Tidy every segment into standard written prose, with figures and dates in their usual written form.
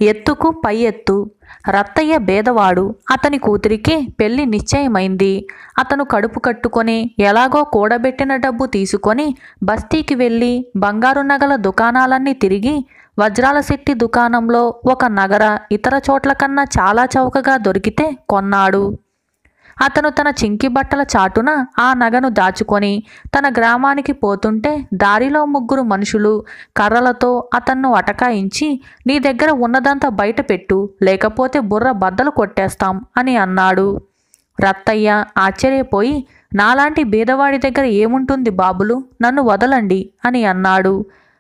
ఎత్తుకు పై ఎత్తు. రత్తయ్య బేదవాడు. అతని కూతురికి పెళ్లి నిశ్చయమైంది. అతను కడుపు కట్టుకొని ఎలాగో కూడబెట్టిన డబ్బు తీసుకొని బస్తీకి వెళ్ళి బంగారు నగల దుకాణాలన్నీ తిరిగి వజ్రాల శెట్టి దుకాణంలో ఒక నగర ఇతర చోట్ల కన్నా చాలా చౌకగా దొరికితే కొన్నాడు. అతను తన చింకి బట్టల చాటున ఆ నగను దాచుకొని తన గ్రామానికి పోతుంటే దారిలో 3 మనుషులు కర్రలతో అతన్ను అటకాయించి, నీ దగ్గర ఉన్నదంతా బయట పెట్టు, లేకపోతే బుర్ర బద్దలు కొట్టేస్తాం అని అన్నాడు. రత్తయ్య ఆశ్చర్యపోయి, నాలాంటి బీదవాడి దగ్గర ఏముంటుంది బాబులు, నన్ను వదలండి అని అన్నాడు.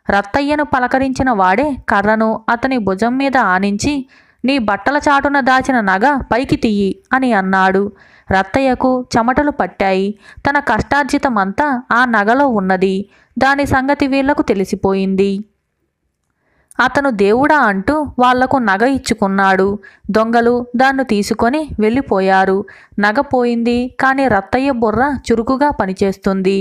రత్తయ్యను పలకరించిన వాడే కర్రను అతని భుజం మీద ఆనించి, నీ బట్టల చాటున దాచిన నగ పైకి తీయి అని అన్నాడు. రత్తయ్యకు చెమటలు పట్టాయి. తన కష్టార్జితమంతా ఆ నగలో ఉన్నది. దాని సంగతి వీళ్లకు తెలిసిపోయింది. అతను దేవుడా అంటూ వాళ్లకు నగ ఇచ్చుకున్నాడు. దొంగలు దాన్ని తీసుకొని వెళ్ళిపోయారు. నగ పోయింది, కానీ రత్తయ్య బుర్ర చురుకుగా పనిచేస్తుంది.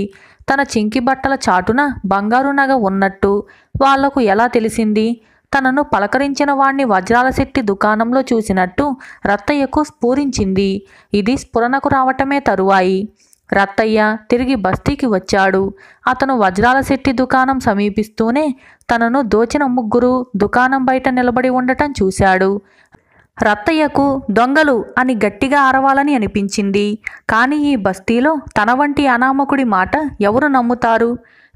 తన చింకి బట్టల చాటున బంగారు నగ ఉన్నట్టు వాళ్లకు ఎలా తెలిసింది? తనను పలకరించిన వాణ్ణి వజ్రాల శెట్టి దుకాణంలో చూసినట్టు రత్తయ్యకు స్ఫురించింది. ఇది స్ఫురణకు రావటమే తరువాయి. రత్తయ్య తిరిగి బస్తీకి వచ్చాడు. అతను వజ్రాల శెట్టి దుకాణం సమీపిస్తూనే తనను దోచిన 3 దుకాణం బయట నిలబడి ఉండటం చూశాడు. రత్తయ్యకు దొంగలు అని గట్టిగా అరవాలని అనిపించింది. కానీ ఈ బస్తీలో తన వంటి అనామకుడి మాట ఎవరు నమ్ముతారు?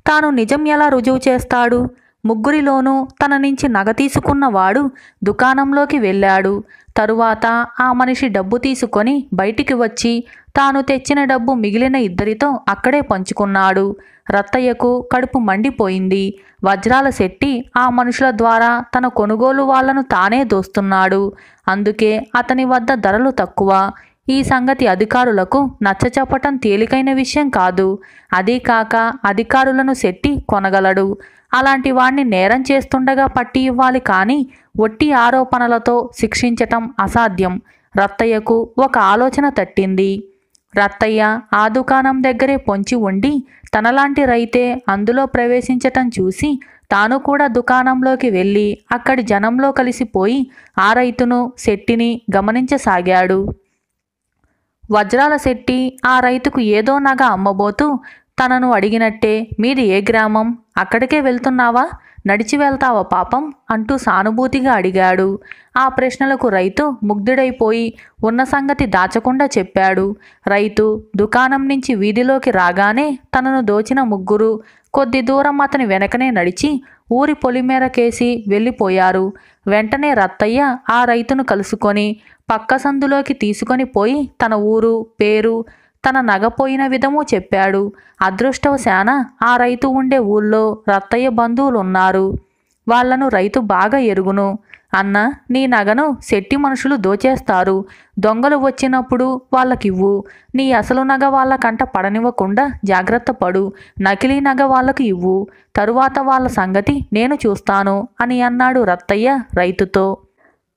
తాను నిజం ఎలా రుజువు చేస్తాడు? 3లోనూ తన నుంచి నగ తీసుకున్నవాడు దుకాణంలోకి వెళ్ళాడు. తరువాత ఆ మనిషి డబ్బు తీసుకొని బయటికి వచ్చి తాను తెచ్చిన డబ్బు మిగిలిన 2 అక్కడే పంచుకున్నాడు. రత్తయ్యకు కడుపు మండిపోయింది. వజ్రాల శెట్టి ఆ మనుషుల ద్వారా తన కొనుగోలు వాళ్లను తానే దోస్తున్నాడు. అందుకే అతని వద్ద ధరలు తక్కువ. ఈ సంగతి అధికారులకు నచ్చచెప్పటం తేలికైన విషయం కాదు. అదీ కాక అధికారులను శెట్టి కొనగలడు. అలాంటి వాణ్ణి నేరం చేస్తుండగా పట్టి ఇవ్వాలి, కానీ ఒట్టి ఆరోపణలతో శిక్షించటం అసాధ్యం. రత్తయ్యకు ఒక ఆలోచన తట్టింది. రత్తయ్య ఆ దుకాణం దగ్గరే పొంచి ఉండి తనలాంటి రైతే అందులో ప్రవేశించటం చూసి తాను కూడా దుకాణంలోకి వెళ్ళి అక్కడి జనంలో కలిసిపోయి ఆ రైతును శెట్టిని గమనించసాగాడు. వజ్రాల శెట్టి ఆ రైతుకు ఏదో నగ అమ్మబోతూ తనను అడిగినట్టే, మీది ఏ గ్రామం? అక్కడికే వెళ్తున్నావా? నడిచి వెళ్తావా పాపం అంటూ సానుభూతిగా అడిగాడు. ఆ ప్రశ్నలకు రైతు ముగ్ధుడైపోయి ఉన్న సంగతి దాచకుండా చెప్పాడు. రైతు దుకాణం నుంచి వీధిలోకి రాగానే తనను దోచిన 3 కొద్ది దూరం అతని వెనకనే నడిచి ఊరి పొలిమేరకేసి వెళ్ళిపోయారు. వెంటనే రత్తయ్య ఆ రైతును కలుసుకొని పక్క సందులోకి తీసుకొని పోయి తన ఊరు, పేరు, తన నగపోయిన విధము చెప్పాడు. అదృష్టవశాన ఆ రైతు ఉండే ఊళ్ళో రత్తయ్య బంధువులున్నారు. వాళ్లను రైతు బాగా ఎరుగును. అన్న, నీ నగను శెట్టి మనుషులు దోచేస్తారు. దొంగలు వచ్చినప్పుడు వాళ్ళకివ్వు. నీ అసలు నగ వాళ్ళ కంట పడనివ్వకుండా జాగ్రత్త పడు. నకిలీ నగ వాళ్ళకు ఇవ్వు. తరువాత వాళ్ళ సంగతి నేను చూస్తాను అని అన్నాడు రత్తయ్య రైతుతో.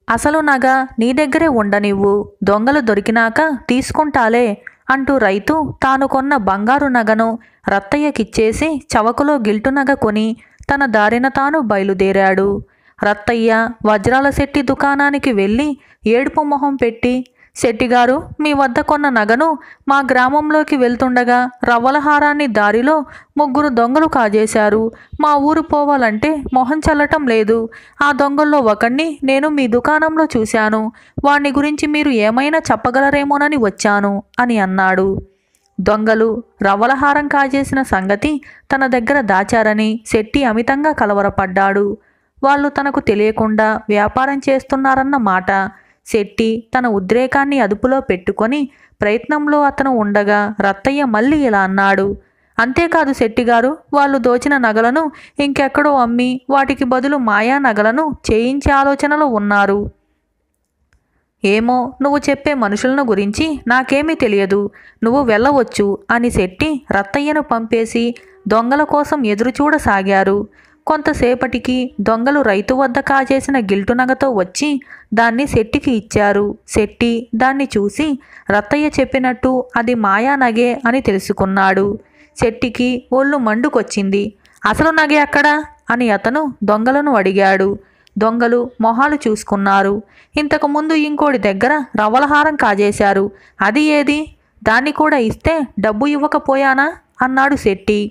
అసలు నగ నీ దగ్గరే ఉండనివ్వు. దొంగలు దొరికినాక తీసుకుంటాలే అంటూ రైతు తాను కొన్న బంగారు నగను రత్తయ్యకిచ్చేసి చవకలో గిల్టు నగ కొని తన దారిన తాను బయలుదేరాడు. రత్తయ్య వజ్రాల శెట్టి దుకాణానికి వెళ్ళి ఏడుపు మొహం పెట్టి, శెట్టిగారు, మీ వద్ద కొన్న నగను మా గ్రామంలోకి వెళ్తుండగా రవ్వల హారాన్ని దారిలో 3 దొంగలు కాజేశారు. మా ఊరు పోవాలంటే మొహం చల్లటం లేదు. ఆ దొంగల్లో ఒకణ్ణి నేను మీ దుకాణంలో చూశాను. వాణ్ణి గురించి మీరు ఏమైనా చెప్పగలరేమోనని వచ్చాను అని అన్నాడు. దొంగలు రవ్వల హారం కాజేసిన సంగతి తన దగ్గర దాచారని శెట్టి అమితంగా కలవరపడ్డాడు. వాళ్ళు తనకు తెలియకుండా వ్యాపారం చేస్తున్నారన్న మాట. శెట్టి తన ఉద్రేకాన్ని అదుపులో పెట్టుకొని ప్రయత్నంలో అతను ఉండగా రత్తయ్య మళ్ళీ ఇలా అన్నాడు. అంతేకాదు శెట్టిగారు, వాళ్ళు దోచిన నగలను ఇంకెక్కడో అమ్మి వాటికి బదులు మాయా నగలను చేయించే ఆలోచనలో ఉన్నారు. ఏమో, నువ్వు చెప్పే మనుషులను గురించి నాకేమీ తెలియదు. నువ్వు వెళ్ళవచ్చు అని శెట్టి రత్తయ్యను పంపేసి దొంగల కోసం ఎదురుచూడసాగారు. కొంతసేపటికి దొంగలు రైతు వద్ద కాజేసిన గిల్టు నగతో వచ్చి దాన్ని శెట్టికి ఇచ్చారు. శెట్టి దాన్ని చూసి రత్తయ్య చెప్పినట్టు అది మాయా నగే అని తెలుసుకున్నాడు. శెట్టికి ఒళ్ళు మండుకొచ్చింది. అసలు నగే అక్కడా అని అతను దొంగలను అడిగాడు. దొంగలు మొహాలు చూసుకున్నారు. ఇంతకుముందు ఇంకోటి దగ్గర రవ్వలహారం కాజేశారు. అది ఏది? దాన్ని కూడా ఇస్తే డబ్బు ఇవ్వకపోయానా అన్నాడు శెట్టి.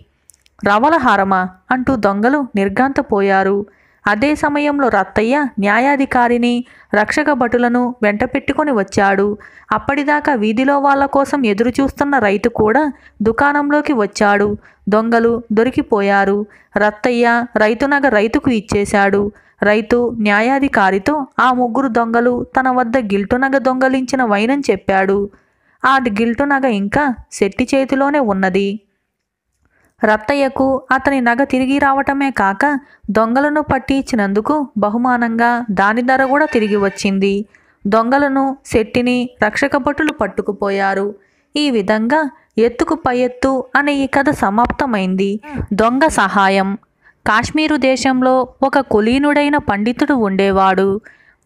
రవ్వలహారమా అంటూ దొంగలు నిర్ఘాంతపోయారు. అదే సమయంలో రత్తయ్య న్యాయాధికారిని, రక్షక భటులను వెంట పెట్టుకొని వచ్చాడు. అప్పటిదాకా వీధిలో వాళ్ళ కోసం ఎదురు చూస్తున్న రైతు కూడా దుకాణంలోకి వచ్చాడు. దొంగలు దొరికిపోయారు. రత్తయ్య రైతు నగ రైతుకు ఇచ్చేశాడు. రైతు న్యాయాధికారితో ఆ ముగ్గురు దొంగలు తన వద్ద గిల్టు నగ దొంగలించిన వైనం చెప్పాడు. ఆ గిల్టు నగ ఇంకా శెట్టి చేతిలోనే ఉన్నది. రత్తయ్యకు అతని నగ తిరిగి రావటమే కాక దొంగలను పట్టి ఇచ్చినందుకు బహుమానంగా దాని ధర కూడా తిరిగి వచ్చింది. దొంగలను, శెట్టిని రక్షక భటులు పట్టుకుపోయారు. ఈ విధంగా ఎత్తుకు పై ఎత్తు అనే ఈ కథ సమాప్తమైంది. దొంగ సహాయం. కాశ్మీరు దేశంలో ఒక కులీనుడైన పండితుడు ఉండేవాడు.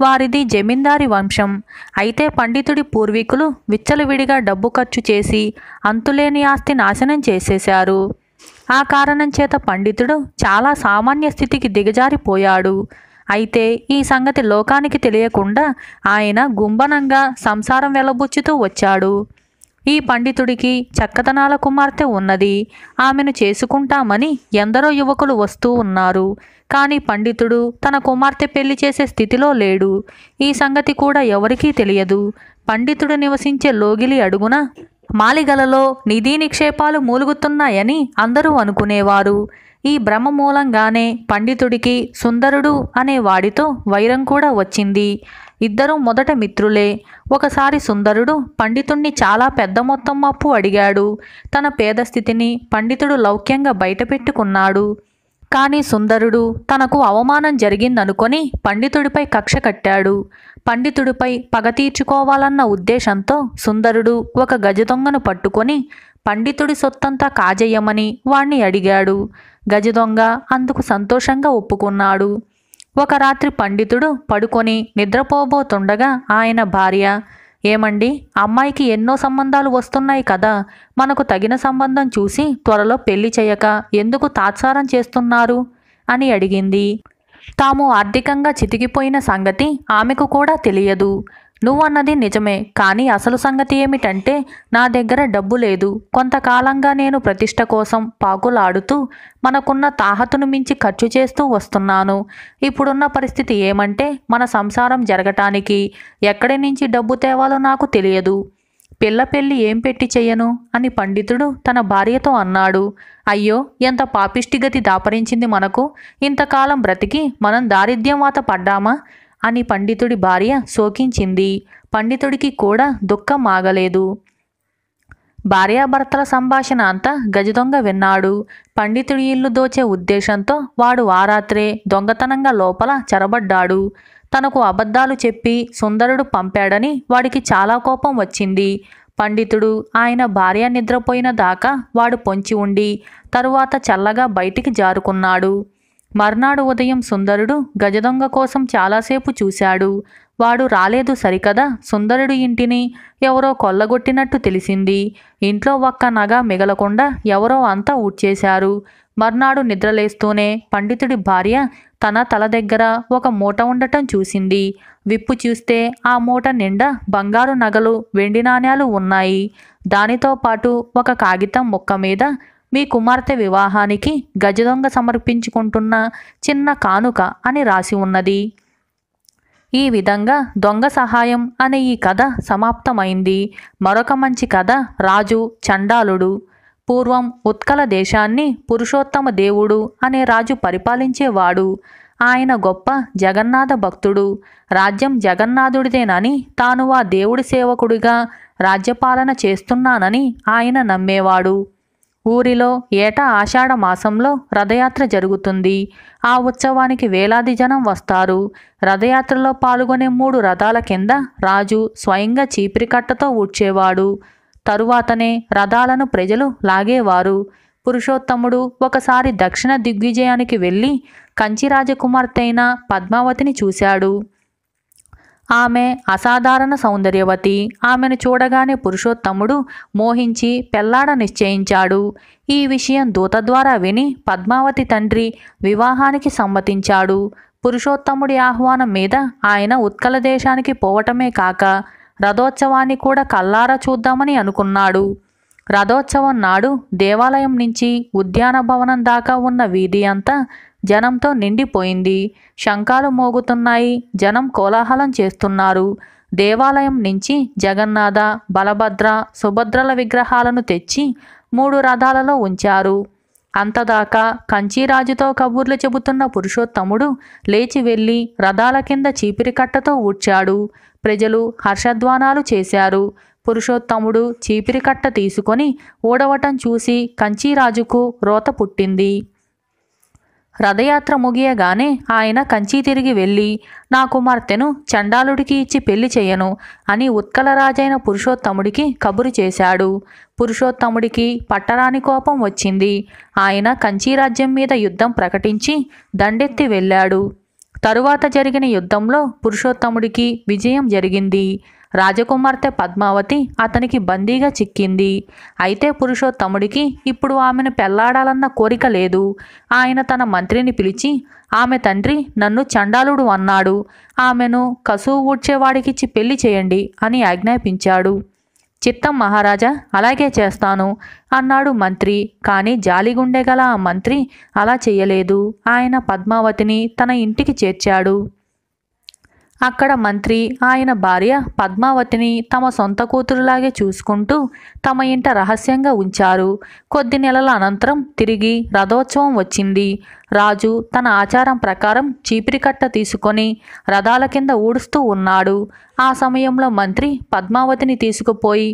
వారిది జమీందారి వంశం. అయితే పండితుడి పూర్వీకులు విచ్చలవిడిగా డబ్బు ఖర్చు చేసి అంతులేని ఆస్తి నాశనం చేసేశారు. ఆ కారణం చేత పండితుడు చాలా సామాన్య స్థితికి దిగజారిపోయాడు. అయితే ఈ సంగతి లోకానికి తెలియకుండా ఆయన గుంబనంగా సంసారం వెలబుచ్చుతూ వచ్చాడు. ఈ పండితుడికి చక్కదనాల కుమార్తె ఉన్నది. ఆమెను చేసుకుంటామని ఎందరో యువకులు వస్తూ ఉన్నారు. కానీ పండితుడు తన కుమార్తె పెళ్లి చేసే స్థితిలో లేడు. ఈ సంగతి కూడా ఎవరికీ తెలియదు. పండితుడు నివసించే లోగిలి అడుగున మాలిగలలో నిధి నిక్షేపాలు మూలుగుతున్నాయని అందరూ అనుకునేవారు. ఈ భ్రమ మూలంగానే పండితుడికి సుందరుడు అనే వాడితో వైరం కూడా వచ్చింది. ఇద్దరూ మొదట మిత్రులే. ఒకసారి సుందరుడు పండితుణ్ణి చాలా పెద్ద మొత్తం అప్పు అడిగాడు. తన పేద స్థితిని పండితుడు లౌక్యంగా బయటపెట్టుకున్నాడు. కానీ సుందరుడు తనకు అవమానం జరిగిందనుకొని పండితుడిపై కక్ష కట్టాడు. పండితుడిపై పగ తీర్చుకోవాలన్న ఉద్దేశంతో సుందరుడు ఒక గజదొంగను పట్టుకొని పండితుడి సొత్తంతా కాజేయమని వాణ్ణి అడిగాడు. గజదొంగ అందుకు సంతోషంగా ఒప్పుకున్నాడు. ఒక రాత్రి పండితుడు పడుకొని నిద్రపోబోతుండగా ఆయన భార్య, ఏమండి, అమ్మాయికి ఎన్నో సంబంధాలు వస్తున్నాయి కదా, మనకు తగిన సంబంధం చూసి త్వరలో పెళ్లి చేయక ఎందుకు తాత్సారం చేస్తున్నారు అని అడిగింది. తాము ఆర్థికంగా చితికిపోయిన సంగతి ఆమెకు కూడా తెలియదు. నువ్వన్నది నిజమే, కానీ అసలు సంగతి ఏమిటంటే నా దగ్గర డబ్బు లేదు. కొంతకాలంగా నేను ప్రతిష్ట కోసం పాకులాడుతూ మనకున్న తాహతును మించి ఖర్చు చేస్తూ వస్తున్నాను. ఇప్పుడున్న పరిస్థితి ఏమంటే మన సంసారం జరగటానికి ఎక్కడి నుంచి డబ్బు తేవాలో నాకు తెలియదు. పెళ్ళి ఏం పెట్టి చెయ్యను అని పండితుడు తన భార్యతో అన్నాడు. అయ్యో, ఎంత పాపిష్టిగతి దాపరించింది మనకు. ఇంతకాలం బ్రతికి మనం దారిద్ర్యం వాత పడ్డామా అని పండితుడి భార్య శోకించింది. పండితుడికి కూడా దుఃఖం ఆగలేదు. భార్యాభర్తల సంభాషణ అంతా గజదొంగ విన్నాడు. పండితుడి ఇల్లు దోచే ఉద్దేశంతో వాడు ఆ రాత్రే దొంగతనంగా లోపల చొరబడ్డాడు. తనకు అబద్ధాలు చెప్పి సుందరుడు పంపాడని వాడికి చాలా కోపం వచ్చింది. పండితుడు ఆయన భార్య నిద్రపోయిన దాకా వాడు పొంచి ఉండి తరువాత చల్లగా బయటికి జారుకున్నాడు. మర్నాడు ఉదయం సుందరుడు గజదొంగ కోసం చాలాసేపు చూశాడు. వాడు రాలేదు సరికదా, సుందరుడి ఇంటిని ఎవరో కొల్లగొట్టినట్టు తెలిసింది. ఇంట్లో ఒక్క నగ మిగలకుండా ఎవరో అంతా ఊడ్చేశారు. మర్నాడు నిద్రలేస్తూనే పండితుడి భార్య తన తల దగ్గర ఒక మూట ఉండటం చూసింది. విప్పు చూస్తే ఆ మూట నిండా బంగారు నగలు, వెండి నాణ్యాలు ఉన్నాయి. దానితో పాటు ఒక కాగితం ముక్క మీద మీ కుమార్తె వివాహానికి గజదొంగ సమర్పించుకుంటున్న చిన్న కానుక అని రాసి ఉన్నది. ఈ విధంగా దొంగ సహాయం అనే ఈ కథ సమాప్తమైంది. మరొక మంచి కథ రాజు చండాలుడు. పూర్వం ఉత్కల దేశాన్ని పురుషోత్తమ దేవుడు అనే రాజు పరిపాలించేవాడు. ఆయన గొప్ప జగన్నాథ భక్తుడు. రాజ్యం జగన్నాథుడిదేనని, తాను ఆ దేవుడి సేవకుడిగా రాజ్యపాలన చేస్తున్నానని ఆయన నమ్మేవాడు. ఊరిలో ఏటా ఆషాఢ మాసంలో రథయాత్ర జరుగుతుంది. ఆ ఉత్సవానికి వేలాది జనం వస్తారు. రథయాత్రలో పాల్గొనే 3 రథాల కింద రాజు స్వయంగా చీపిరికట్టతో ఊడ్చేవాడు. తరువాతనే రథాలను ప్రజలు లాగేవారు. పురుషోత్తముడు ఒకసారి దక్షిణ దిగ్విజయానికి వెళ్ళి కంచి రాజకుమార్తె అయిన పద్మావతిని చూశాడు. ఆమె అసాధారణ సౌందర్యవతి. ఆమెను చూడగానే పురుషోత్తముడు మోహించి పెళ్లాడ నిశ్చయించాడు. ఈ విషయం దూత ద్వారా విని పద్మావతి తండ్రి వివాహానికి సమ్మతించాడు. పురుషోత్తముడి ఆహ్వానం మీద ఆయన ఉత్కల దేశానికి పోవటమే కాక రథోత్సవాన్ని కూడా కల్లారా చూద్దామని అనుకున్నాడు. రథోత్సవం నాడు దేవాలయం నుంచి ఉద్యాన భవనం దాకా ఉన్న వీధి అంతా జనంతో నిండిపోయింది. శంఖాలు మోగుతున్నాయి. జనం కోలాహలం చేస్తున్నారు. దేవాలయం నుంచి జగన్నాథ, బలభద్ర, సుభద్రల విగ్రహాలను తెచ్చి 3 రథాలలో ఉంచారు. అంతదాకా కంచీరాజుతో కబుర్లు చెబుతున్న పురుషోత్తముడు లేచి వెళ్ళి రథాల కింద చీపిరికట్టతో ఊడ్చాడు. ప్రజలు హర్షధ్వానాలు చేశారు. పురుషోత్తముడు చీపిరికట్ట తీసుకొని ఊడవటం చూసి కంచీరాజుకు రోత పుట్టింది. రథయాత్ర ముగియగానే ఆయన కంచి తిరిగి వెళ్ళి, నా కుమార్తెను చండాలుడికి ఇచ్చి పెళ్లి చేయను అని ఉత్కలరాజైన పురుషోత్తముడికి కబురు చేశాడు. పురుషోత్తముడికి పట్టరాని కోపం వచ్చింది. ఆయన కంచీరాజ్యం మీద యుద్ధం ప్రకటించి దండెత్తి వెళ్ళాడు. తరువాత జరిగిన యుద్ధంలో పురుషోత్తముడికి విజయం జరిగింది. రాజకుమార్తె పద్మావతి అతనికి బందీగా చిక్కింది. అయితే పురుషోత్తముడికి ఇప్పుడు ఆమెను పెళ్లాడాలన్న కోరిక లేదు. ఆయన తన మంత్రిని పిలిచి, ఆమె తండ్రి నన్ను చండాలుడు అన్నాడు, ఆమెను కసువు ఊడ్చేవాడికిచ్చి పెళ్లి చేయండి అని ఆజ్ఞాపించాడు. చిత్తం మహారాజా, అలాగే చేస్తాను అన్నాడు మంత్రి. కానీ జాలిగుండె గల ఆ మంత్రి అలా చేయలేదు. ఆయన పద్మావతిని తన ఇంటికి చేర్చాడు. అక్కడ మంత్రి ఆయన భార్య పద్మావతిని తమ సొంత కూతురులాగే చూసుకుంటూ తమ ఇంట రహస్యంగా ఉంచారు. కొద్ది నెలల అనంతరం తిరిగి రథోత్సవం వచ్చింది. రాజు తన ఆచారం ప్రకారం చీపిరికట్ట తీసుకొని రథాల కింద ఊడుస్తూ ఉన్నాడు. ఆ సమయంలో మంత్రి పద్మావతిని తీసుకుపోయి,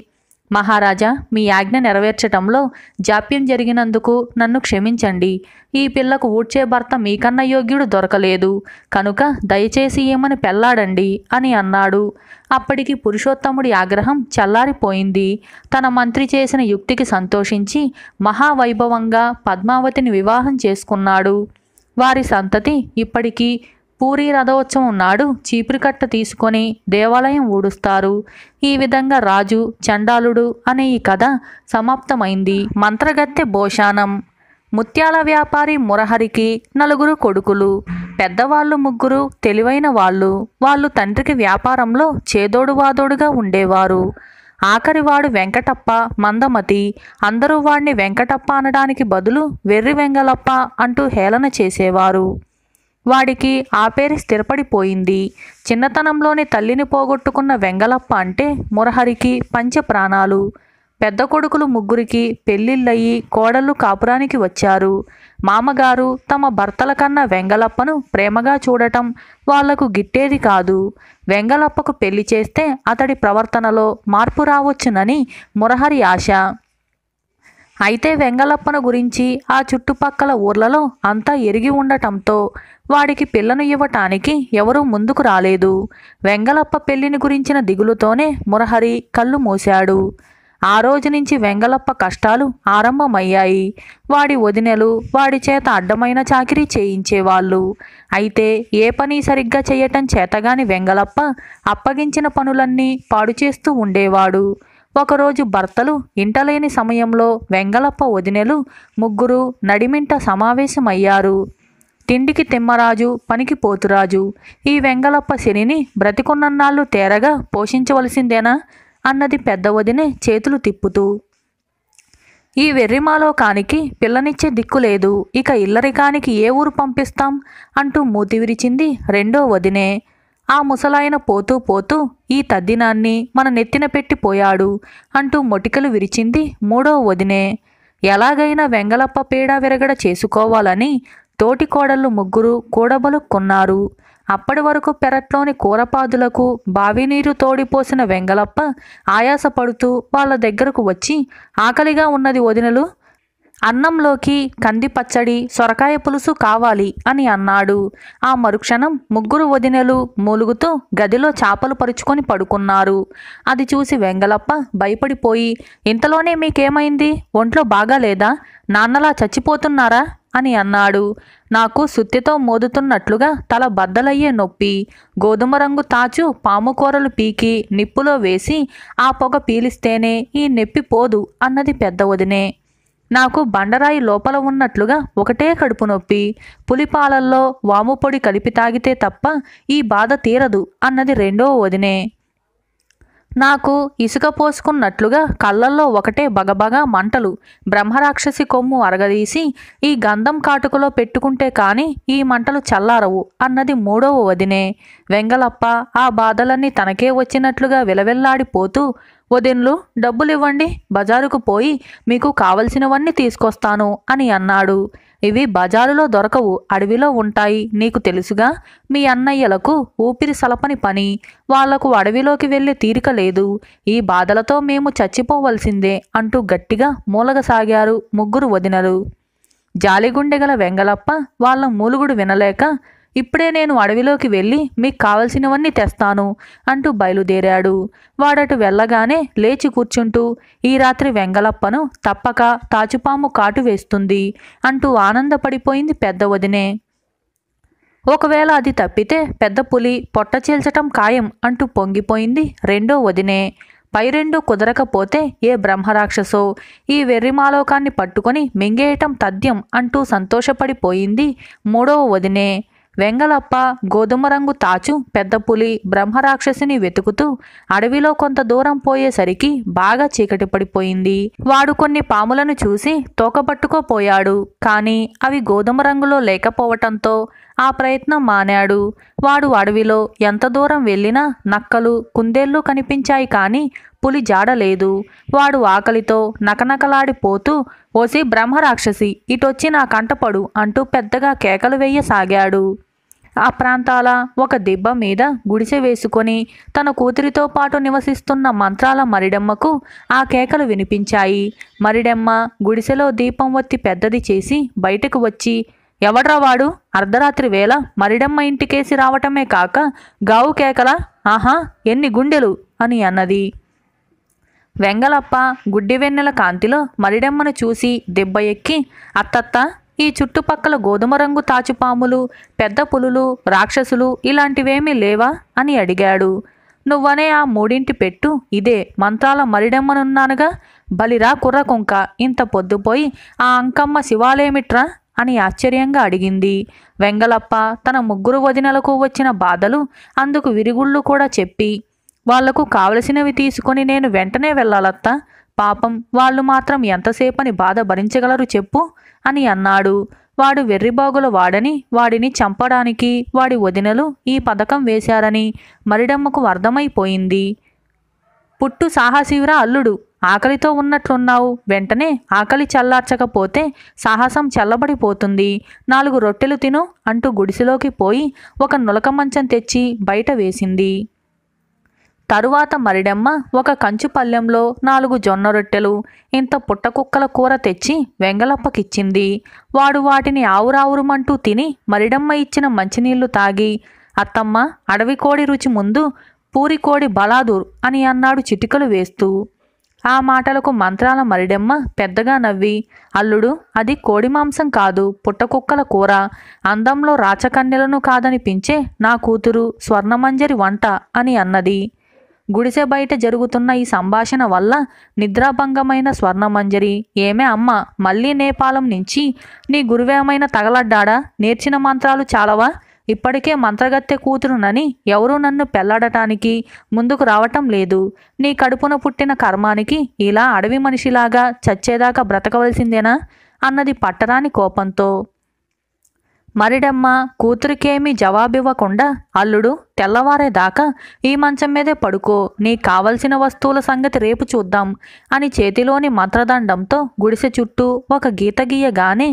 మహారాజా, మీ ఆజ్ఞ నెరవేర్చటంలో జాప్యం జరిగినందుకు నన్ను క్షమించండి. ఈ పిల్లకు ఊడ్చే భర్త మీకన్నా యోగ్యుడు దొరకలేదు కనుక దయచేసి ఏమని పెళ్లాడండి అని అన్నాడు. అప్పటికి పురుషోత్తముడి ఆగ్రహం చల్లారిపోయింది. తన మంత్రి చేసిన యుక్తికి సంతోషించి మహావైభవంగా పద్మావతిని వివాహం చేసుకున్నాడు. వారి సంతతి ఇప్పటికీ పూరీ రథోత్సవం నాడు చీపురికట్ట తీసుకొని దేవాలయం ఊడుస్తారు. ఈ విధంగా రాజు చండాలుడు అనే ఈ కథ సమాప్తమైంది. మంత్రగత్తె భోషానం. ముత్యాల వ్యాపారి మురహరికి 4 కొడుకులు. పెద్దవాళ్ళు 3 తెలివైన వాళ్ళు. వాళ్ళు తండ్రికి వ్యాపారంలో చేదోడు వాదోడుగా ఉండేవారు. ఆఖరివాడు వెంకటప్ప మందమతి. అందరూ వాడిని వెంకటప్ప అనడానికి బదులు వెర్రి వెంగలప్ప అంటూ హేళన చేసేవారు. వాడికి ఆ పేరు స్థిరపడిపోయింది. చిన్నతనంలోని తల్లిని పోగొట్టుకున్న వెంగలప్ప అంటే మురహరికి పంచప్రాణాలు. పెద్ద కొడుకులు 3కి పెళ్లిళ్ళయి కోడళ్ళు కాపురానికి వచ్చారు. మామగారు తమ భర్తల కన్నా వెంగలప్పను ప్రేమగా చూడటం వాళ్లకు గిట్టేది కాదు. వెంగలప్పకు పెళ్లి చేస్తే అతడి ప్రవర్తనలో మార్పు రావచ్చునని మురహరి ఆశ. అయితే వెంగలప్పను గురించి ఆ చుట్టుపక్కల ఊర్లలో అంతా ఎరిగి ఉండటంతో వాడికి పిల్లను ఇవ్వటానికి ఎవరూ ముందుకు రాలేదు. వెంగలప్ప పెళ్లిని గురించిన దిగులుతోనే మురహరి కళ్ళు మూశాడు. ఆ రోజు నుంచి వెంగలప్ప కష్టాలు ఆరంభమయ్యాయి. వాడి వదినెలు వాడి చేత అడ్డమైన చాకిరీ చేయించేవాళ్ళు. అయితే ఏ పని సరిగ్గా చేయటం చేతగాని వెంగలప్ప అప్పగించిన పనులన్నీ పాడు చేస్తూ ఉండేవాడు. ఒకరోజు భర్తలు ఇంటలేని సమయంలో వెంగలప్ప వదినెలు 3 నడిమింట సమావేశమయ్యారు. తిండికి తిమ్మరాజు, పనికి పోతురాజు. ఈ వెంగలప్ప శనిని బ్రతికున్నన్నాళ్ళు తేరగా పోషించవలసిందేనా అన్నది పెద్ద వదినే చేతులు తిప్పుతూ. ఈ వెర్రిమాలోకానికి పిల్లనిచ్చే దిక్కులేదు. ఇక ఇల్లరికానికి ఏ ఊరు పంపిస్తాం అంటూ మూతి విరిచింది రెండో వదినే. ఆ ముసలాయన పోతూ పోతూ ఈ తద్దినాన్ని మన నెత్తిన పెట్టిపోయాడు అంటూ మొటికలు విరిచింది మూడో వదినే. ఎలాగైనా వెంగలప్ప పీడ విరగడ చేసుకోవాలని తోటి కోడళ్ళు 3 కూడబలుక్కున్నారు. అప్పటి వరకు పెరట్లోని కూరపాదులకు బావి నీరు తోడిపోసిన వెంగలప్ప ఆయాసపడుతూ వాళ్ళ దగ్గరకు వచ్చి, ఆకలిగా ఉన్నది వదినలు, అన్నంలోకి కంది పచ్చడి, సొరకాయ పులుసు కావాలి అని అన్నాడు. ఆ మరుక్షణం 3 వదినెలు మూలుగుతూ గదిలో చాపలు పరుచుకొని పడుకున్నారు. అది చూసి వెంగలప్ప భయపడిపోయి, ఇంతలోనే మీకేమైంది? ఒంట్లో బాగాలేదా? నాన్నలా చచ్చిపోతున్నారా అని అన్నాడు. నాకు సుత్తితో మోదుతున్నట్లుగా తల బద్దలయ్యే నొప్పి. గోధుమ రంగు తాచు పాముకూరలు పీకి నిప్పులో వేసి ఆ పొగ పీలిస్తేనే ఈ నొప్పి పోదు అన్నది పెద్ద వదినే. నాకు బండరాయి లోపల ఉన్నట్లుగా ఒకటే కడుపు నొప్పి. పులిపాలల్లో వాము పొడి కలిపి తాగితే తప్ప ఈ బాధ తీరదు అన్నది రెండో వదినే. నాకు ఇసుక పోసుకున్నట్లుగా కళ్ళల్లో ఒకటే బగబగా మంటలు. బ్రహ్మరాక్షసి కొమ్ము అరగదీసి ఈ గంధం కాటుకలో పెట్టుకుంటే కాని ఈ మంటలు చల్లారవు అన్నది మూడవ వదినే. వెంగలప్ప ఆ బాధలన్నీ తనకే వచ్చినట్లుగా విలవెల్లాడిపోతూ, వదిన్లు డబ్బులివ్వండి, బజారుకు పోయి మీకు కావలసినవన్నీ తీసుకొస్తాను అని అన్నాడు. ఇవి బజారులో దొరకవు, అడవిలో ఉంటాయి, నీకు తెలుసుగా. మీ అన్నయ్యలకు ఊపిరి సలపని పని, వాళ్లకు అడవిలోకి వెళ్ళే తీరిక లేదు. ఈ బాధలతో మేము చచ్చిపోవలసిందే అంటూ గట్టిగా మూలగసాగారు ముగ్గురు వదినలు. జాలిగుండెగల వెంగలప్ప వాళ్ళ మూలుగుడు వినలేక, ఇప్పుడే నేను అడవిలోకి వెళ్ళి మీకు కావలసినవన్నీ తెస్తాను అంటూ బయలుదేరాడు. వాడటు వెళ్ళగానే లేచి కూర్చుంటూ, ఈ రాత్రి వెంగలప్పను తప్పక తాచుపాము కాటు వేస్తుంది అంటూ ఆనందపడిపోయింది పెద్ద వదినే. ఒకవేళ అది తప్పితే పెద్ద పులి పొట్ట చీల్చటం ఖాయం అంటూ పొంగిపోయింది రెండో వదినే. పై రెండు కుదరకపోతే ఏ బ్రహ్మరాక్షసో ఈ వెర్రిమాలోకాన్ని పట్టుకొని మింగేయటం తథ్యం అంటూ సంతోషపడిపోయింది మూడవ వదినే. వెంగలప్ప గోధుమ రంగు తాచు పెద్ద పులి బ్రహ్మరాక్షసిని వెతుకుతూ అడవిలో కొంత దూరం పోయేసరికి బాగా చీకటి పడిపోయింది. వాడు కొన్ని పాములను చూసి తోకపట్టుకోపోయాడు. కాని అవి గోధుమ రంగులో లేకపోవటంతో ఆ ప్రయత్నం మానాడు. వాడు అడవిలో ఎంత దూరం వెళ్ళినా నక్కలు, కుందేళ్లు కనిపించాయి కాని పులి జాడలేదు. వాడు ఆకలితో నకనకలాడిపోతూ, ఓసి బ్రహ్మరాక్షసి, ఇటొచ్చి నా కంటపడు అంటూ పెద్దగా కేకలు వేయసాగాడు. ఆ ప్రాంతాల ఒక దిబ్బ మీద గుడిసె వేసుకొని తన కూతురితో పాటు నివసిస్తున్న మంత్రాల మరిడమ్మకు ఆ కేకలు వినిపించాయి. మరిడమ్మ గుడిసెలో దీపం ఒత్తి పెద్దది చేసి బయటకు వచ్చి, ఎవడ్రా వాడు, అర్ధరాత్రి వేళ మరిడమ్మ ఇంటికేసి రావటమే కాక గావు కేకలా, ఆహా ఎన్ని గుండెలు అని అన్నది. వెంగలప్ప గుడ్డివెన్నెల కాంతిలో మరిడమ్మను చూసి దెబ్బ ఎక్కి, అత్తత్త, ఈ చుట్టుపక్కల గోధుమ రంగు తాచుపాములు, పెద్ద పులులు, రాక్షసులు ఇలాంటివేమీ లేవా అని అడిగాడు. నువ్వనే ఆ మూడింటి పెట్టు ఇదే, మంత్రాల మరిడమ్మనున్నానుగా. బలిరా కుర్రకుంక, ఇంత పొద్దుపోయి ఆ అంకమ్మ శివాలేమిట్రా అని ఆశ్చర్యంగా అడిగింది. వెంగలప్ప తన ముగ్గురు వదినలకు వచ్చిన బాధలు, అందుకు విరుగుళ్ళు కూడా చెప్పి, వాళ్లకు కావలసినవి తీసుకొని నేను వెంటనే వెళ్ళాలత్తా, పాపం వాళ్ళు మాత్రం ఎంతసేపని బాధ భరించగలరు చెప్పు అని అన్నాడు. వాడు వెర్రిబాగుల వాడని, వాడిని చంపడానికి వాడి వదినలు ఈ పథకం వేశారని మరిడమ్మకు అర్థమైపోయింది. పుట్టు సాహసీవరా అల్లుడు, ఆకలితో ఉన్నట్లున్నావు, వెంటనే ఆకలి చల్లార్చకపోతే సాహసం చల్లబడిపోతుంది, 4 రొట్టెలు తిను అంటూ గుడిసెలోకి పోయి ఒక నులక మంచం తెచ్చి బయట వేసింది. తరువాత మరిడమ్మ ఒక కంచు పల్లెంలో 4 జొన్న రొట్టెలు, ఇంత పుట్టకుక్కల కూర తెచ్చి వెంగలప్పకిచ్చింది. వాడు వాటిని ఆవురావురుమంటూ తిని మరిడమ్మ ఇచ్చిన మంచినీళ్లు తాగి, అత్తమ్మ, అడవి కోడి రుచి ముందు పూరి కోడి బలాదూర్ అని అన్నాడు చిటికలు వేస్తూ. ఆ మాటలకు మంత్రాల మరిడమ్మ పెద్దగా నవ్వి, అల్లుడు, అది కోడి మాంసం కాదు, పుట్టకుక్కల కూర, అందంలో రాచకన్యలను కాదనిపించే నా కూతురు స్వర్ణమంజరి వంట అని అన్నది. గుడిసె బయట జరుగుతున్న ఈ సంభాషణ వల్ల నిద్రాభంగమైన స్వర్ణమంజరి, ఏమే అమ్మ, మళ్ళీ నేపాలం నుంచి నీ గురువేమైనా తగలడ్డాడా? నేర్చిన మంత్రాలు చాలవా? ఇప్పటికే మంత్రగత్తె కూతురునని ఎవరూ నన్ను పెళ్లాడటానికి ముందుకు రావటం లేదు. నీ కడుపున పుట్టిన కర్మానికి ఇలా అడవి మనిషిలాగా చచ్చేదాకా బ్రతకవలసిందేనా అన్నది పట్టరాని కోపంతో. మరిడమ్మ కూతురికేమీ జవాబివ్వకుండా, అల్లుడు, తెల్లవారేదాకా ఈ మంచం మీదే పడుకో, నీకు కావలసిన వస్తువుల సంగతి రేపు చూద్దాం అని చేతిలోని మంత్రదండంతో గుడిసె చుట్టూ ఒక గీత గీయగానే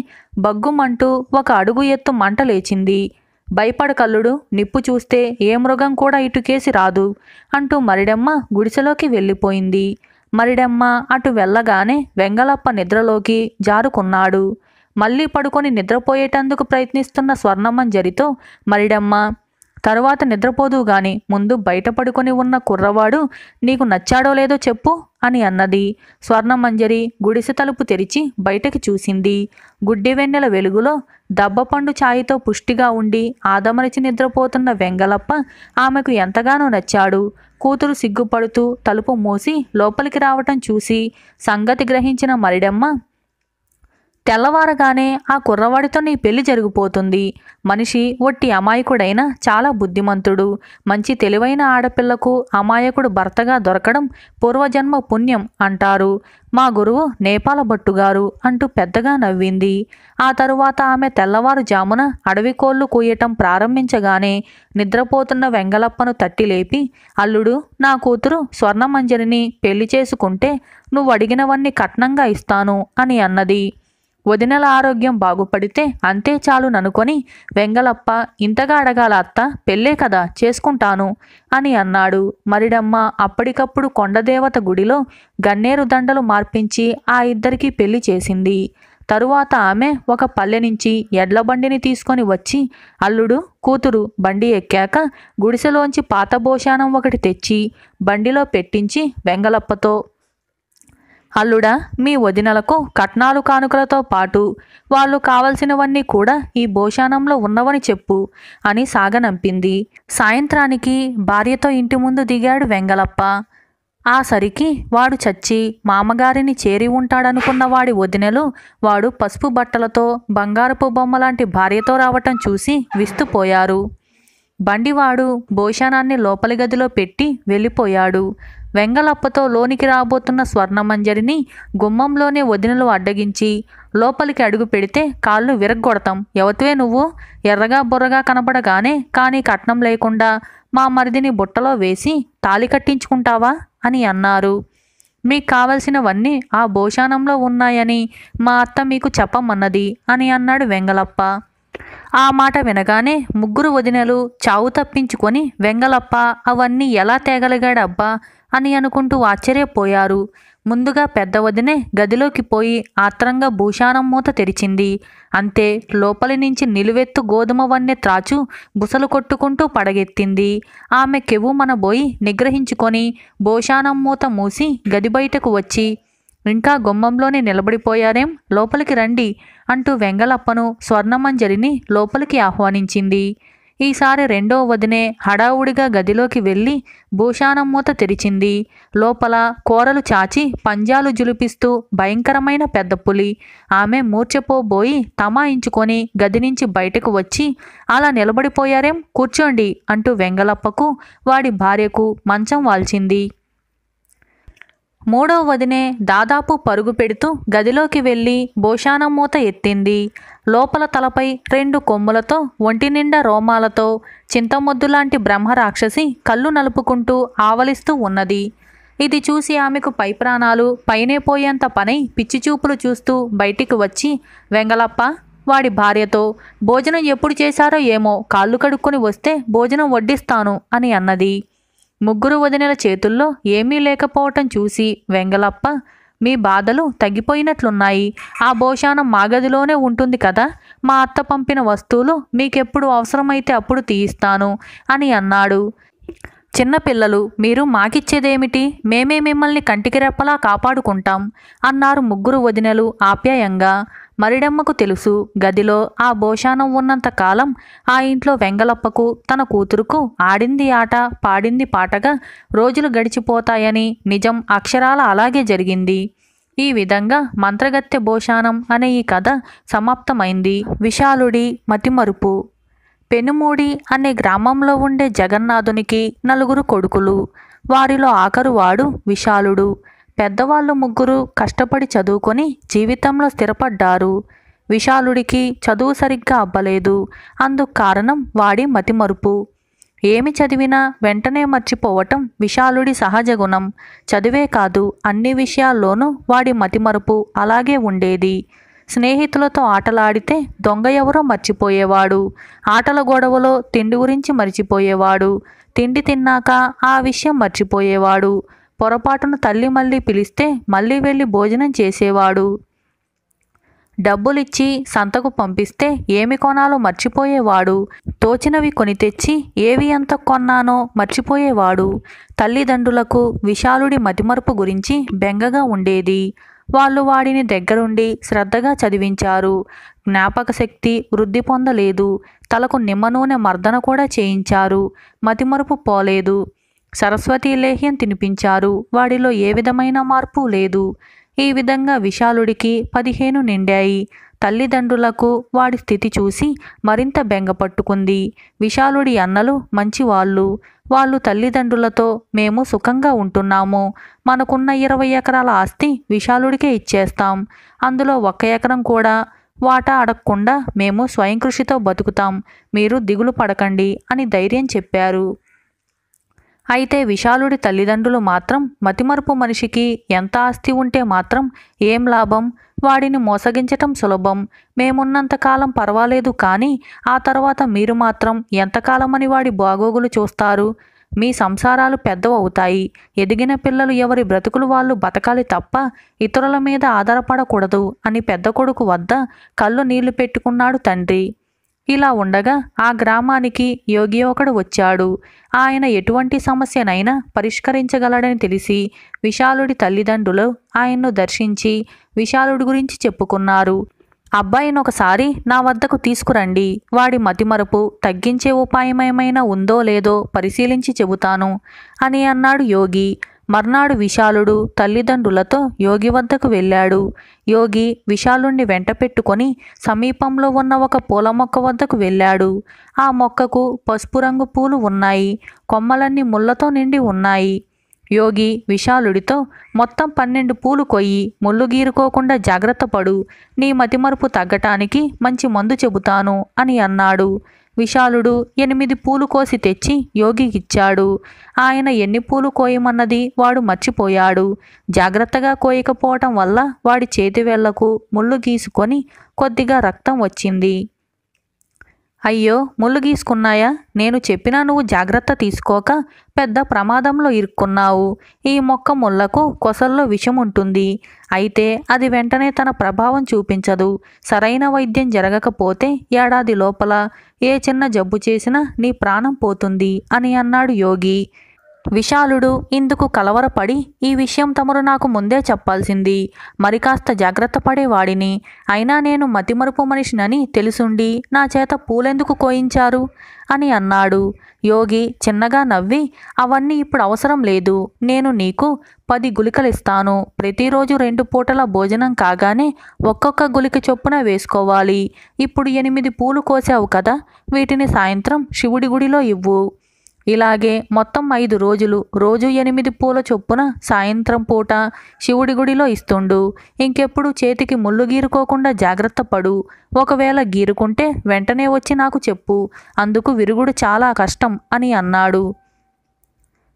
బగ్గుమంటూ ఒక అడుగు ఎత్తు మంట లేచింది. భయపడకల్లుడు, నిప్పు చూస్తే ఏ మృగం కూడా ఇటుకేసి రాదు అంటూ మరిడమ్మ గుడిసెలోకి వెళ్ళిపోయింది. మరిడమ్మ అటు వెళ్ళగానే వెంగలప్ప నిద్రలోకి జారుకున్నాడు. మళ్ళీ పడుకొని నిద్రపోయేటందుకు ప్రయత్నిస్తున్న స్వర్ణమంజరితో మరిడమ్మ, తరువాత నిద్రపోదు గాని ముందు బయట పడుకొని ఉన్న కుర్రవాడు నీకు నచ్చాడో లేదో చెప్పు అని అన్నది. స్వర్ణమంజరి గుడిసె తలుపు తెరిచి బయటకి చూసింది. గుడ్డి వెన్నెల వెలుగులో దబ్బపండు ఛాయితో పుష్టిగా ఉండి ఆదమరిచి నిద్రపోతున్న వెంగలప్ప ఆమెకు ఎంతగానో నచ్చాడు. కూతురు సిగ్గుపడుతూ తలుపు మూసి లోపలికి రావటం చూసి సంగతి గ్రహించిన మరిడమ్మ, తెల్లవారగానే ఆ కుర్రవాడితో నీ పెళ్లి జరిగిపోతుంది. మనిషి ఒట్టి అమాయకుడైనా చాలా బుద్ధిమంతుడు. మంచి తెలివైన ఆడపిల్లకు అమాయకుడు భర్తగా దొరకడం పూర్వజన్మ పుణ్యం అంటారు. మా గురువు నేపాల భట్టుగారు అంటూ పెద్దగా నవ్వింది. ఆ తరువాత ఆమె తెల్లవారుజామున అడవి కోళ్లు కూయటం ప్రారంభించగానే నిద్రపోతున్న వెంగళప్పను తట్టి లేపి, అల్లుడు, నా కూతురు స్వర్ణమంజరిని పెళ్లి చేసుకుంటే నువ్వు అడిగినవన్నీ కట్నంగా ఇస్తాను అని అన్నది. వదినల ఆరోగ్యం బాగుపడితే అంతే చాలుననుకొని వెంగళప్ప, ఇంతగా అడగాల అత్త, పెళ్ళే కదా, చేసుకుంటాను అని అన్నాడు. మరిడమ్మ అప్పటికప్పుడు కొండదేవత గుడిలో గన్నేరు దండలు మార్పించి ఆ ఇద్దరికీ పెళ్లి చేసింది. తరువాత ఆమె ఒక పల్లె నుంచి ఎడ్ల బండిని తీసుకొని వచ్చి, అల్లుడు, కూతురు బండి ఎక్కాక గుడిసెలోంచి పాత భోషానం ఒకటి తెచ్చి బండిలో పెట్టించి వెంగళప్పతో, అల్లుడా, మీ వదినలకు కట్నాలు కానుకలతో పాటు వాళ్ళు కావలసినవన్నీ కూడా ఈ భోషానంలో ఉన్నవని చెప్పు అని సాగనంపింది. సాయంత్రానికి భార్యతో ఇంటి ముందు దిగాడు వెంగళప్ప. ఆ సరికి వాడు చచ్చి మామగారిని చేరి ఉంటాడనుకున్న వాడి వదినలు వాడు పసుపు బట్టలతో బంగారపు బొమ్మలాంటి భార్యతో రావటం చూసి విస్తుపోయారు. బండివాడు భోషానాన్ని లోపలి గదిలో పెట్టి వెళ్ళిపోయాడు. వెంగళప్పతో లోనికి రాబోతున్న స్వర్ణమంజరిని గుమ్మంలోనే వదినలు అడ్డగించి, లోపలికి అడుగు పెడితే కాళ్ళు విరగ్గొడతాం, ఎవతివే నువ్వు, ఎర్రగా బుర్రగా కనపడగానే కానీ కట్నం లేకుండా మా మరిదిని బుట్టలో వేసి తాళి కట్టించుకుంటావా అని అన్నారు. మీకు కావలసినవన్నీ ఆ భోషానంలో ఉన్నాయని మా అత్త మీకు చెప్పమన్నది అని అన్నాడు వెంగళప్ప. ఆ మాట వినగానే ముగ్గురు వదినలు చావు తప్పించుకొని వెంగళప్ప అవన్నీ ఎలా తేగలిగాడబ్బా అని అనుకుంటూ ఆశ్చర్యపోయారు. ముందుగా పెద్ద వదినే గదిలోకి పోయి ఆత్రంగా భూషానం మూత తెరిచింది. అంతే, లోపలి నుంచి నిలువెత్తు గోధుమ వన్నె త్రాచు బుసలు కొట్టుకుంటూ పడగెత్తింది. ఆమె కెవ్వుమనబోయి నిగ్రహించుకొని భోషానం మూత మూసి గది బయటకు వచ్చి, ఇంకా గుమ్మంలోనే నిలబడిపోయారేం, లోపలికి రండి అంటూ వెంగళప్పను స్వర్ణమంజరిని లోపలికి ఆహ్వానించింది. ఈసారి రెండో వదినే హడావుడిగా గదిలోకి వెళ్ళి భూషానం మూత తెరిచింది. లోపల కూరలు చాచి పంజాలు జులిపిస్తూ భయంకరమైన పెద్ద పులి. ఆమె మూర్ఛపోబోయి తమాయించుకొని గది నుంచి బయటకు వచ్చి, అలా నిలబడిపోయారేం, కూర్చోండి అంటూ వెంగళప్పకు వాడి భార్యకు మంచం వాల్చింది. మూడో వదినే దాదాపు పరుగు పెడుతూ గదిలోకి వెళ్ళి భోషానం మూత ఎత్తింది. లోపల తలపై 2 కొమ్ములతో ఒంటి నిండా రోమాలతో చింతమొద్దులాంటి బ్రహ్మరాక్షసి కళ్ళు నలుపుకుంటూ ఆవలిస్తూ ఉన్నది. ఇది చూసి ఆమెకు పై ప్రాణాలు పైనే పోయేంత పనై పిచ్చిచూపులు చూస్తూ బయటికి వచ్చి వెంగళప్ప వాడి భార్యతో, భోజనం ఎప్పుడు చేశారో ఏమో, కాళ్ళు కడుక్కొని వస్తే భోజనం వడ్డిస్తాను అని అన్నది. ముగ్గురు వదినల చేతుల్లో ఏమీ లేకపోవటం చూసి వెంగళప్ప, మీ బాధలు తగ్గిపోయినట్లున్నాయి, ఆ భోషానం మా గదిలోనే ఉంటుంది కదా, మా అత్త పంపిన వస్తువులు మీకెప్పుడు అవసరమైతే అప్పుడు తీయిస్తాను అని అన్నాడు. చిన్నపిల్లలు, మీరు మాకిచ్చేదేమిటి, మేమే మిమ్మల్ని కంటికి రెప్పలా కాపాడుకుంటాం అన్నారు ముగ్గురు వదినలు ఆప్యాయంగా. మరిడమ్మకు తెలుసు, గదిలో ఆ భోషానం ఉన్నంత కాలం ఆ ఇంట్లో వెంగళప్పకు తన కూతురుకు ఆడింది ఆట పాడింది పాటగా రోజులు గడిచిపోతాయని నిజం అక్షరాల అలాగే జరిగింది. ఈ విధంగా మంత్రగత్తె భోషానం అనే ఈ కథ సమాప్తమైంది. విశాలుడి మతిమరుపు. పెనుమూడి అనే గ్రామంలో ఉండే జగన్నాథునికి 4 కొడుకులు. వారిలో ఆఖరువాడు విశాలుడు. పెద్దవాళ్ళు ముగ్గురు కష్టపడి చదువుకొని జీవితంలో స్థిరపడ్డారు. విశాలుడికి చదువు సరిగ్గా అబ్బలేదు. అందుకు కారణం వాడి మతిమరుపు. ఏమి చదివినా వెంటనే మర్చిపోవటం విశాలుడి సహజ గుణం. చదివే కాదు, అన్ని విషయాల్లోనూ వాడి మతిమరుపు అలాగే ఉండేది. స్నేహితులతో ఆటలాడితే దొంగ ఎవరో మర్చిపోయేవాడు. ఆటల గొడవలో తిండి గురించి మర్చిపోయేవాడు. తిండి తిన్నాక ఆ విషయం మర్చిపోయేవాడు. పొరపాటున తల్లి మళ్ళీ పిలిస్తే మళ్ళీ వెళ్ళి భోజనం చేసేవాడు. డబ్బులిచ్చి సంతకు పంపిస్తే ఏమి కొనాలో మర్చిపోయేవాడు. తోచినవి కొని తెచ్చి ఏవి ఎంత కొన్నానో మర్చిపోయేవాడు. తల్లిదండ్రులకు విశాలుడి మతిమరుపు గురించి బెంగగా ఉండేది. వాళ్ళు వాడిని దగ్గరుండి శ్రద్ధగా చదివించారు. జ్ఞాపక శక్తి వృద్ధి పొందలేదు. తలకు నిమ్మ నూనె మర్దన కూడా చేయించారు. మతిమరుపు పోలేదు. సరస్వతీ లేహ్యం తినిపించారు. వాడిలో ఏ విధమైన మార్పు లేదు. ఈ విధంగా విశాలుడికి 15 నిండాయి. తల్లిదండ్రులకు వాడి స్థితి చూసి మరింత బెంగ పట్టుకుంది. విశాలుడి అన్నలు మంచివాళ్ళు. వాళ్ళు తల్లిదండ్రులతో మేము సుఖంగా ఉంటున్నాము. మనకున్న 20 ఎకరాల ఆస్తి విశాలుడికే ఇచ్చేస్తాం. అందులో 1 ఎకరం కూడా వాటా అడగకుండా మేము స్వయం కృషితో బతుకుతాం. మీరు దిగులు పడకండి అని ధైర్యం చెప్పారు. అయితే విశాలుడి తల్లిదండ్రులు మాత్రం మతిమరుపు మనిషికి ఎంత ఆస్తి ఉంటే మాత్రం ఏం లాభం? వాడిని మోసగించటం సులభం. మేమున్నంతకాలం పర్వాలేదు, కానీ ఆ తర్వాత మీరు మాత్రం ఎంతకాలమని వాడి బాగోగులు చూస్తారు? మీ సంసారాలు పెద్దవవుతాయి. ఎదిగిన పిల్లలు ఎవరి బ్రతుకులు వాళ్ళు బతకాలి తప్ప ఇతరుల మీద ఆధారపడకూడదు అని పెద్ద కొడుకు వద్ద కళ్ళు నీళ్లు పెట్టుకున్నాడు తండ్రి. ఇలా ఉండగా ఆ గ్రామానికి యోగి ఒకడు వచ్చాడు. ఆయన ఎటువంటి సమస్యనైనా పరిష్కరించగలడని తెలిసి విశాలుడి తల్లిదండ్రులు ఆయన్ను దర్శించి విశాలుడి గురించి చెప్పుకున్నారు. అబ్బాయిని ఒకసారి నా వద్దకు తీసుకురండి. వాడి మతిమరుపు తగ్గించే ఉపాయమేమైనా ఉందో లేదో పరిశీలించి చెబుతాను అని అన్నాడు యోగి. మర్నాడు విశాలుడు తల్లిదండ్రులతో యోగి వద్దకు వెళ్ళాడు. యోగి విశాలుణ్ణి వెంట పెట్టుకొని సమీపంలో ఉన్న ఒక పూల మొక్క వద్దకు వెళ్ళాడు. ఆ మొక్కకు పసుపు రంగు పూలు ఉన్నాయి. కొమ్మలన్నీ ముళ్ళతో నిండి ఉన్నాయి. యోగి విశాలుడితో మొత్తం 12 పూలు కొయ్యి, ముళ్ళు గీరుకోకుండా జాగ్రత్త పడు. నీ మతిమరుపు తగ్గటానికి మంచి మందు చెబుతాను అని అన్నాడు. విశాలుడు 8 పూలు కోసి తెచ్చి యోగికిచ్చాడు. ఆయన ఎన్ని పూలు కోయమన్నది వాడు మర్చిపోయాడు. జాగ్రత్తగా కోయకపోవటం వల్ల వాడి చేతి వేళ్లకు ముళ్ళు గీసుకొని కొద్దిగా రక్తం వచ్చింది. అయ్యో, ముళ్ళు గీసుకున్నాయా? నేను చెప్పినా నువ్వు జాగ్రత్త తీసుకోక పెద్ద ప్రమాదంలో ఇరుక్కున్నావు. ఈ మొక్క ముళ్ళకు కొసల్లో విషం ఉంటుంది. అయితే అది వెంటనే తన ప్రభావం చూపించదు. సరైన వైద్యం జరగకపోతే ఏడాది లోపల ఏ చిన్న జబ్బు చేసినా నీ ప్రాణం పోతుంది అని అన్నాడు యోగి. విశాలుడు ఇందుకు కలవరపడి ఈ విషయం తమరు నాకు ముందే చెప్పాల్సింది. మరి కాస్త జాగ్రత్త పడేవాడిని. అయినా నేను మతిమరుపు మనిషినని తెలుసుండి నా చేత పూలెందుకు కోయించారు అని అన్నాడు. యోగి చిన్నగా నవ్వి, అవన్నీ ఇప్పుడు అవసరం లేదు. నేను నీకు 10 గుళికలిస్తాను. ప్రతిరోజు 2 పూటల భోజనం కాగానే ఒక్కొక్క గుళిక చొప్పున వేసుకోవాలి. ఇప్పుడు 8 పూలు కోసావు కదా, వీటిని సాయంత్రం శివుడి గుడిలో ఇవ్వు. ఇలాగే మొత్తం 5 రోజులు రోజు 8 పూల చొప్పున సాయంత్రం పూట శివుడి గుడిలో ఇస్తుండు. ఇంకెప్పుడు చేతికి ముళ్ళు గీరుకోకుండా జాగ్రత్త పడు. ఒకవేళ గీరుకుంటే వెంటనే వచ్చి నాకు చెప్పు. అందుకు విరుగుడు చాలా కష్టం అని అన్నాడు.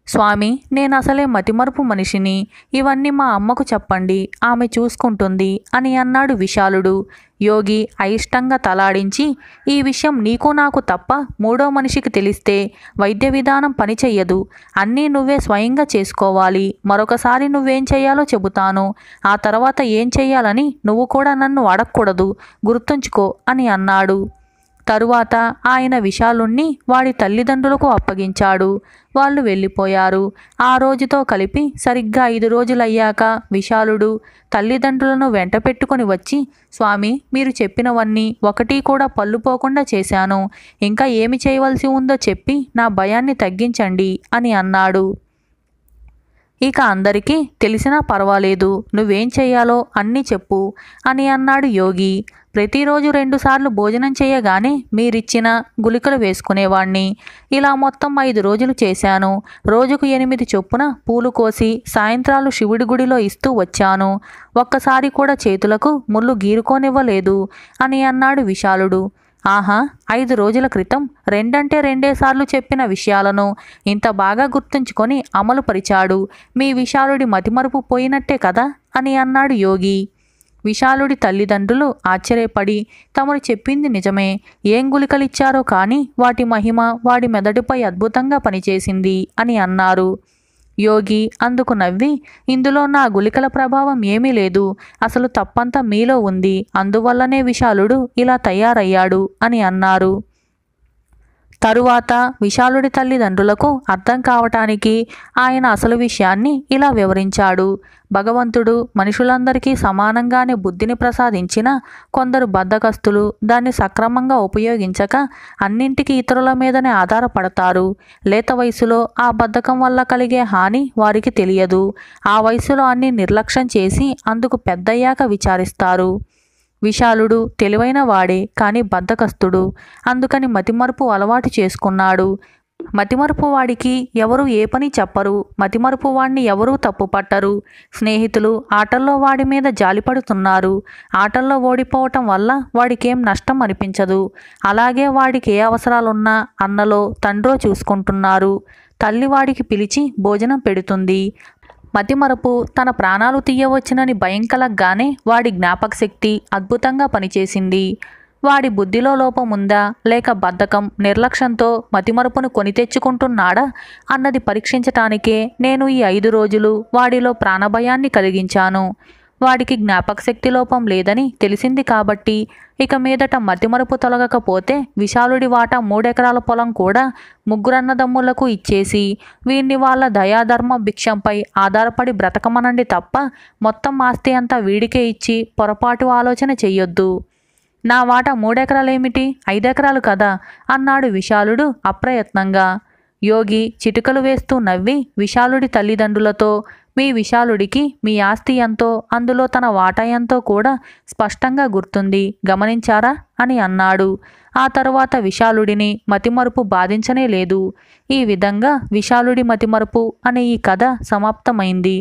స్వామి, నేను అసలే మతిమరుపు మనిషిని. ఇవన్నీ మా అమ్మకు చెప్పండి, ఆమె చూసుకుంటుంది అని అన్నాడు విశాలుడు. యోగి అయిష్టంగా తలాడించి, ఈ విషయం నీకు నాకు తప్ప 3వ మనిషికి తెలిస్తే వైద్య విధానం పనిచెయ్యదు. అన్నీ నువ్వే స్వయంగా చేసుకోవాలి. మరొకసారి నువ్వేం చెయ్యాలో చెబుతాను. ఆ తర్వాత ఏం చెయ్యాలని నువ్వు కూడా నన్ను అడగకూడదు, గుర్తుంచుకో అని అన్నాడు. తరువాత ఆయన విశాలుణ్ణి వాడి తల్లిదండ్రులకు అప్పగించాడు. వాళ్ళు వెళ్ళిపోయారు. ఆ రోజుతో కలిపి సరిగ్గా 5 రోజులయ్యాక విశాలుడు తల్లిదండ్రులను వెంట పెట్టుకొని వచ్చి, స్వామి, మీరు చెప్పినవన్నీ ఒకటి కూడా పళ్ళుపోకుండా చేశాను. ఇంకా ఏమి చేయవలసి ఉందో చెప్పి నా భయాన్ని తగ్గించండి అని అన్నాడు. ఇక అందరికీ తెలిసినా పర్వాలేదు, నువ్వేం చెయ్యాలో అన్నీ చెప్పు అని అన్నాడు యోగి. ప్రతిరోజు 2 సార్లు భోజనం చేయగానే మీరిచ్చిన గుళికలు వేసుకునేవాణ్ణి. ఇలా మొత్తం 5 రోజులు చేశాను. రోజుకు 8 చొప్పున పూలు కోసి సాయంత్రాలు శివుడి గుడిలో ఇస్తూ వచ్చాను. ఒక్కసారి కూడా చేతులకు ముళ్ళు గీరుకోనివ్వలేదు అని అన్నాడు విశాలుడు. ఆహా, 5 రోజుల క్రితం 2 అంటే 2 సార్లు చెప్పిన విషయాలను ఇంత బాగా గుర్తుంచుకొని అమలు పరిచాడు. మీ విశాలుడి మతిమరుపు పోయినట్టే కదా అని అన్నాడు యోగి. విశాలుడి తల్లిదండ్రులు ఆశ్చర్యపడి, తమరు చెప్పింది నిజమే. ఏం గుళికలిచ్చారో కానీ వాటి మహిమ వాడి మెదడుపై అద్భుతంగా పనిచేసింది అని అన్నారు. యోగి అందుకు నవ్వి, ఇందులో నా గుళికల ప్రభావం ఏమీ లేదు. అసలు తప్పంతా మీలో ఉంది. అందువల్లనే విశాలుడు ఇలా తయారయ్యాడు అని అన్నారు. తరువాత విశాలుడి తల్లిదండ్రులకు అర్థం కావటానికి ఆయన అసలు విషయాన్ని ఇలా వివరించాడు. భగవంతుడు మనుషులందరికీ సమానంగానే బుద్ధిని ప్రసాదించిన కొందరు బద్ధకస్తులు దాన్ని సక్రమంగా ఉపయోగించక అన్నింటికీ ఇతరుల మీదనే ఆధారపడతారు. లేత వయసులో ఆ బద్ధకం వల్ల కలిగే హాని వారికి తెలియదు. ఆ వయసులో అన్ని నిర్లక్ష్యం చేసి అందుకు పెద్దయ్యాక విచారిస్తారు. విశాలుడు తెలివైన వాడే కానీ బద్ధకస్తుడు. అందుకని మతిమరుపు అలవాటు చేసుకున్నాడు. మతిమరుపు వాడికి ఎవరు ఏ పని చెప్పరు. మతిమరుపు వాడిని ఎవరూ తప్పు పట్టరు. స్నేహితులు ఆటల్లో వాడి మీద జాలిపడుతున్నారు. ఆటల్లో ఓడిపోవటం వల్ల వాడికేం నష్టం అనిపించదు. అలాగే వాడికి ఏ అవసరాలున్నా అన్నలో తండ్రో చూసుకుంటున్నారు. తల్లి వాడికి పిలిచి భోజనం పెడుతుంది. మతిమరుపు తన ప్రాణాలు తీయవచ్చునని భయం కలగ్గానే వాడి జ్ఞాపకశక్తి అద్భుతంగా పనిచేసింది. వాడి బుద్ధిలో లోపముందా లేక బద్ధకం నిర్లక్ష్యంతో మతిమరుపును కొని తెచ్చుకుంటున్నాడా అన్నది పరీక్షించటానికే నేను ఈ 5 రోజులు వాడిలో ప్రాణభయాన్ని కలిగించాను. వాడికి జ్ఞాపకశక్తి లోపం లేదని తెలిసింది కాబట్టి ఇక మీదట మతిమరుపు తొలగకపోతే విశాలుడి వాటా 3 ఎకరాల పొలం కూడా ముగ్గురన్నదమ్ములకు ఇచ్చేసి వీణ్ణి వాళ్ళ దయాధర్మ భిక్షంపై ఆధారపడి బ్రతకమనండి తప్ప మొత్తం ఆస్తి అంతా వీడికే ఇచ్చి పొరపాటు ఆలోచన చెయ్యొద్దు. నా వాటా 3 ఎకరాలేమిటి 5 ఎకరాలు కదా అన్నాడు విశాలుడు అప్రయత్నంగా. యోగి చిటికలు వేస్తూ నవ్వి విశాలుడి తల్లిదండ్రులతో మీ విశాలుడికి మీ ఆస్తి ఎంతో అందులో తన వాటా ఎంతో కూడా స్పష్టంగా గుర్తుంది గమనించారా అని అన్నాడు. ఆ తరువాత విశాలుడిని మతిమరుపు బాధించనే లేదు. ఈ విధంగా విశాలుడి మతిమరుపు అనే ఈ కథ సమాప్తమైంది.